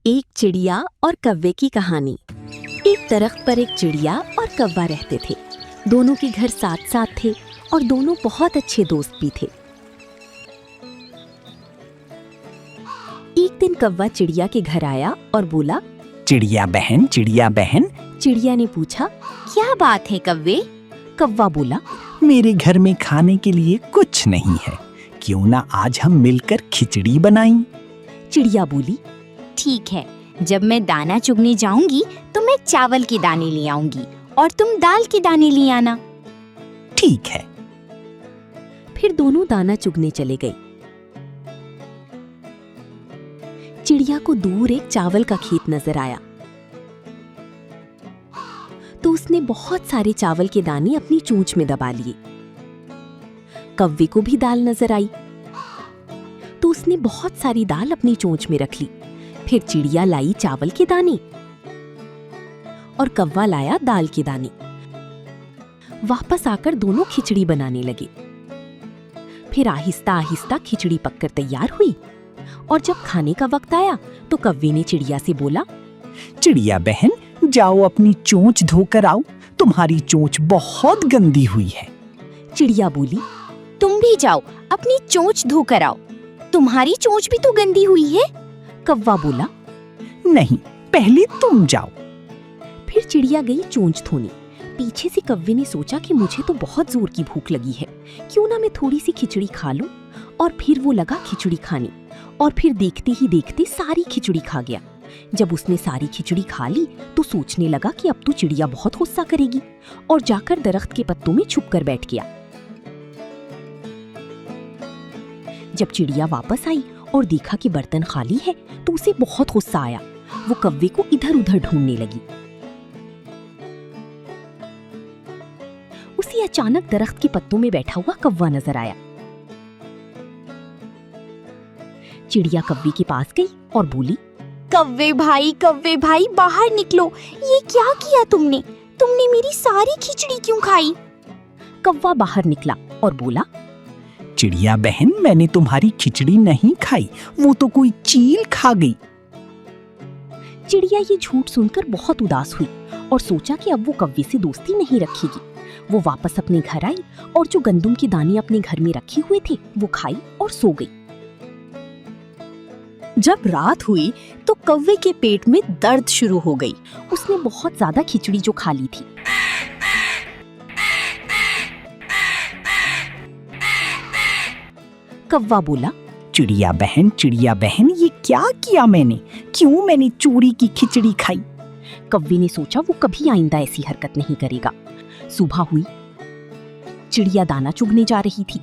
एक चिड़िया और कव्वे की कहानी। एक दरख्त पर एक चिड़िया और कव्वा रहते थे। दोनों के घर साथ साथ थे और दोनों बहुत अच्छे दोस्त भी थे। एक दिन कव्वा चिड़िया के घर आया और बोला, चिड़िया बहन, चिड़िया बहन। चिड़िया ने पूछा, क्या बात है कव्वे? कव्वा बोला, मेरे घर में खाने के लिए कुछ नहीं है, क्यों ना आज हम मिलकर खिचड़ी बनाएं? चिड़िया बोली, ठीक है, जब मैं दाना चुगने जाऊंगी तो मैं चावल के दाने ले आऊंगी और तुम दाल के दाने ले आना। ठीक है। फिर दोनों दाना चुगने चले गए। चिड़िया को दूर एक चावल का खेत नजर आया तो उसने बहुत सारे चावल के दाने अपनी चोंच में दबा लिए। कव्वे को भी दाल नजर आई तो उसने बहुत सारी दाल अपनी चोंच में रख ली। फिर चिड़िया लाई चावल के दाने और कव्वा लाया दाल के दाने। वापस आकर दोनों खिचड़ी बनाने लगे। फिर आहिस्ता आहिस्ता खिचड़ी पककर तैयार हुई और जब खाने का वक्त आया तो कव्वे ने चिड़िया से बोला, चिड़िया बहन, जाओ अपनी चोंच धोकर आओ, तुम्हारी चोंच बहुत गंदी हुई है। चिड़िया बोली, तुम भी जाओ अपनी चोंच धोकर आओ, तुम्हारी चोंच भी तो गंदी हुई है। कव्वा बोला, नहीं, पहले तुम जाओ। फिर चिड़िया गई चोंच धोने। पीछे से कव्वे ने सोचा कि मुझे तो बहुत जोर की भूख लगी है, क्यों ना मैं थोड़ी सी खिचड़ी खा लूं। और फिर वो लगा खिचड़ी खाने और फिर देखते ही देखते सारी खिचड़ी खा गया। जब उसने सारी खिचड़ी खा ली तो सोचने लगा कि अब तो चिड़िया बहुत गुस्सा करेगी और जाकर दरख्त के पत्तों में छुप कर बैठ गया। जब चिड़िया वापस आई और देखा कि बर्तन खाली है तो उसे बहुत गुस्सा आया। वो कव्वे को इधर उधर ढूंढने लगी। उसे अचानक दरख्त के पत्तों में बैठा हुआ कव्वा नजर आया। चिड़िया कव्वे के पास गई और बोली, कव्वे भाई बाहर निकलो, ये क्या किया तुमने? तुमने मेरी सारी खिचड़ी क्यों खाई? कव्वा बाहर निकला और बोला, चिड़िया बहन, मैंने तुम्हारी खिचड़ी नहीं खाई, वो तो कोई चील खा गई। चिड़िया ये झूठ सुनकर बहुत उदास हुई और सोचा कि अब वो कव्वे से दोस्ती नहीं रखेगी। वो वापस अपने घर आई और जो गंदुम के दाने अपने घर में रखे हुए थे वो खाई और सो गई। जब रात हुई तो कव्वे के पेट में दर्द शुरू हो गई। उसने बहुत ज्यादा खिचड़ी जो खा ली थी। कव्वा बोला, चिड़िया बहन, ये क्या किया मैंने? क्यों मैंने चोरी की खिचड़ी खाई? कव्वे ने सोचा वो कभी आइंदा ऐसी हरकत नहीं करेगा। सुबह हुई, चिड़िया दाना चुगने जा रही थी।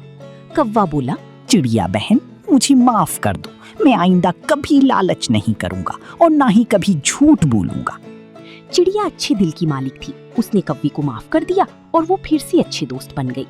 कव्वा बोला, चिड़िया बहन, मुझे माफ कर दो, मैं आइंदा कभी लालच नहीं करूंगा और ना ही कभी झूठ बोलूंगा। चिड़िया अच्छे दिल की मालिक थी। उसने कव्वे को माफ कर दिया और वो फिर से अच्छे दोस्त बन गई।